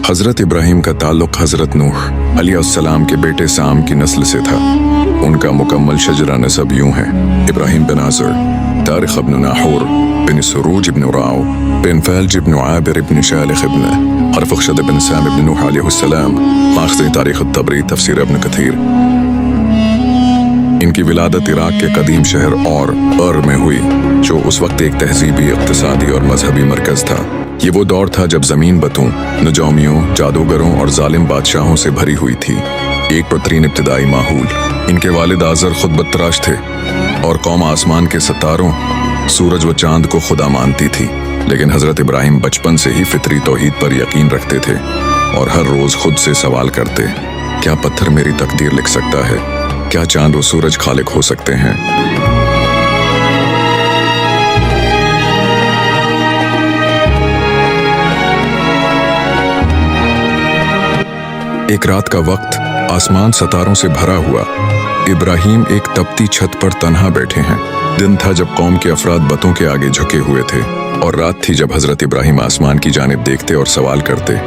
हज़रत इब्राहीम का ताल्लुक़ हज़रत नूह अलैहिस्सलाम के बेटे साम की नस्ल से था। उनका मुकम्मल शजरा नसब यूं है: इब्राहीम बिन आज़र, तारिख़ इब्न नाहूर, बिन सुरूज इब्न राव, बिन फैल्ज इब्न आबिर इब्न शालिख इब्न अरफ़ख़शद बिन साम इब्न नूह अलैहिस्सलाम, माख़ज़ तारीख़ तबरी, तफ़सीर इब्न कथीर। इनकी विलादत इराक़ के कदीम शहर और में हुई, जो उस वक्त एक तहज़ीबी, इक़्तिसादी और मजहबी मरकज़ था। ये वो दौर था जब ज़मीन बतों, नजौमियों, जादूगरों और जालिम बादशाहों से भरी हुई थी। एक बदतरीन इब्तिदाई माहौल। इनके वालिद आज़र खुद बदतराश थे और कौम आसमान के सितारों, सूरज व चांद को खुदा मानती थी। लेकिन हज़रत इब्राहीम बचपन से ही फितरी तौहीद पर यकीन रखते थे और हर रोज़ खुद से सवाल करते, क्या पत्थर मेरी तकदीर लिख सकता है? क्या चांद व सूरज खालिक हो सकते हैं? एक रात का वक्त, आसमान सितारों से भरा हुआ। इब्राहीम एक तपती छत पर तन्हा बैठे हैं। दिन था जब कौम के अफराद बतों के आगे झुके हुए थे, और रात थी जब हज़रत इब्राहीम आसमान की जानिब देखते और सवाल करते,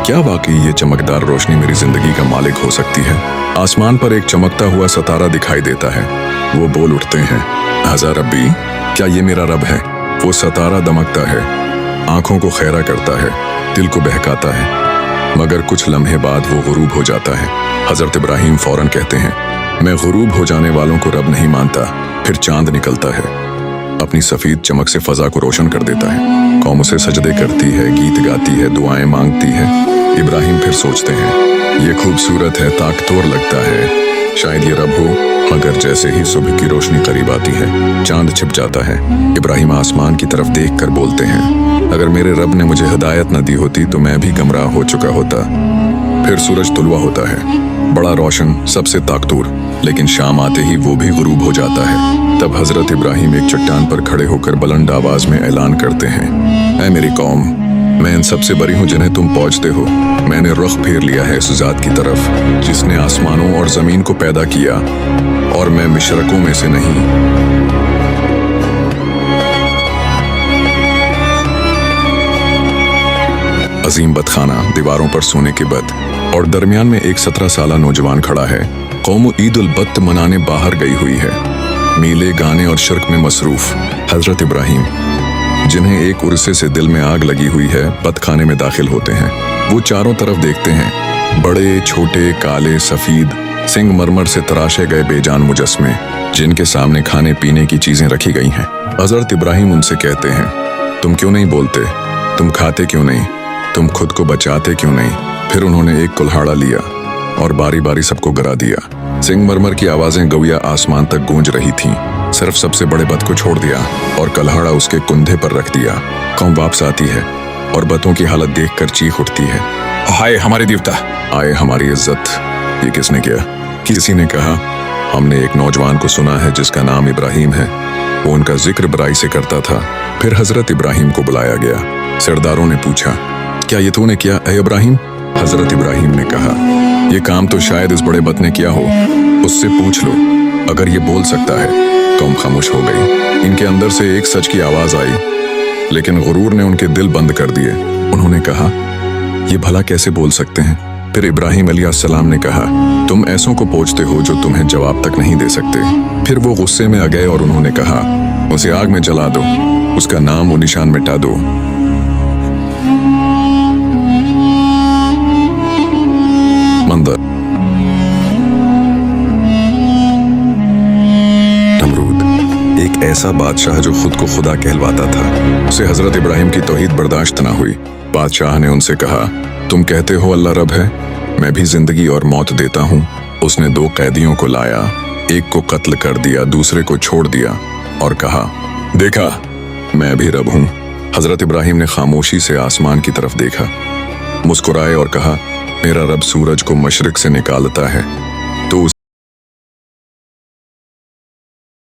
क्या वाकई ये चमकदार रोशनी मेरी जिंदगी का मालिक हो सकती है? आसमान पर एक चमकता हुआ सितारा दिखाई देता है। वो बोल उठते हैं, हाज़ा रब्बी, क्या ये मेरा रब है? वो सितारा दमकता है, आंखों को खैरा करता है, दिल को बहकाता है, मगर कुछ लम्हे बाद वो गुरूब हो जाता है। हज़रत इब्राहीम फौरन कहते हैं, मैं गुरूब हो जाने वालों को रब नहीं मानता। फिर चांद निकलता है, अपनी सफ़ेद चमक से फ़ज़ा को रोशन कर देता है। कौम उसे सजदे करती है, गीत गाती है, दुआएं मांगती है। इब्राहीम फिर सोचते हैं, ये खूबसूरत है, ताकतवर लगता है, शायद ये रब हो। मगर जैसे ही सुबह की रोशनी करीब आती है, चांद छिप जाता है। इब्राहीम आसमान की तरफ देख कर बोलते हैं, अगर मेरे रब ने मुझे हिदायत न दी होती तो मैं भी गमराह हो चुका होता। फिर सूरज तुलवा होता है, बड़ा रोशन, सबसे ताकतवर, लेकिन शाम आते ही वो भी गुरूब हो जाता है। तब हज़रत इब्राहीम एक चट्टान पर खड़े होकर बुलंद आवाज में ऐलान करते हैं, ऐ मेरी कौम, मैं इन सबसे बरी हूँ जिन्हें तुम पहुँचते हो। मैंने रुख फेर लिया है उस ज़ात की तरफ जिसने आसमानों और ज़मीन को पैदा किया, और मैं मुशरिकों में से नहीं। अजीम बतखाना, दीवारों पर सोने के बत, और दरमियान में एक 17 साला नौजवान खड़ा है। कौम ईद उल बत मनाने बाहर गई हुई है, मीले, गाने और शिर्क में मसरूफ। हज़रत इब्राहीम, जिन्हें एक उर्से से दिल में आग लगी हुई है, बतखाने में दाखिल होते हैं। वो चारों तरफ देखते हैं, बड़े छोटे, काले, सफ़ेद, सिंगमरमर से तराशे गए बेजान मुजस्मे, जिनके सामने खाने पीने की चीज़ें रखी गई हैं। हज़रत इब्राहीम उनसे कहते हैं, तुम क्यों नहीं बोलते? तुम खाते क्यों नहीं? तुम खुद को बचाते क्यों नहीं? फिर उन्होंने एक कुल्हाड़ा लिया और बारी बारी सबको गिरा दिया। सिंगमरमर की आवाज़ें गौया आसमान तक गूंज रही थीं। सिर्फ सबसे बड़े बत को छोड़ दिया और कुल्हाड़ा उसके कुंधे पर रख दिया। कौम वापस आती है और बतों की हालत देखकर चीख उठती है, हाय हमारे देवता, आए हमारी इज्जत। ये किसने किया? किसी ने कहा, हमने एक नौजवान को सुना है जिसका नाम इब्राहीम है, वो उनका जिक्र बुराई से करता था। फिर हज़रत इब्राहीम को बुलाया गया। सरदारों ने पूछा, क्या ये तूने किया ऐ इब्राहीम? हज़रत इब्राहीम ने कहा, ये काम तो शायद इस बड़े बत ने किया हो, उससे पूछ लो अगर ये बोल सकता है। कौम खामोश हो गई। इनके अंदर से एक सच की आवाज़ आई, लेकिन गुरूर ने उनके दिल बंद कर दिए। उन्होंने कहा, ये भला कैसे बोल सकते हैं? फिर इब्राहीम अलैहिस्सलाम ने कहा, तुम ऐसों को पूछते हो जो तुम्हें जवाब तक नहीं दे सकते। फिर वो गुस्से में आ गए और उन्होंने कहा, उसे आग में जला दो, उसका नाम व निशान मिटा दो। मंदर नमरूद, एक ऐसा बादशाह जो खुद को खुदा कहलवाता था। उसे हज़रत इब्राहीम की तौहीद बर्दाश्त न हुई। बादशाह ने उनसे कहा, तुम कहते हो अल्लाह रब है, मैं भी जिंदगी और मौत देता हूँ। उसने 2 कैदियों को लाया, एक को कत्ल कर दिया, दूसरे को छोड़ दिया और कहा, देखा मैं भी रब हूँ। हज़रत इब्राहीम ने खामोशी से आसमान की तरफ देखा, मुस्कुराए और कहा, मेरा रब सूरज को मशरिक से निकालता है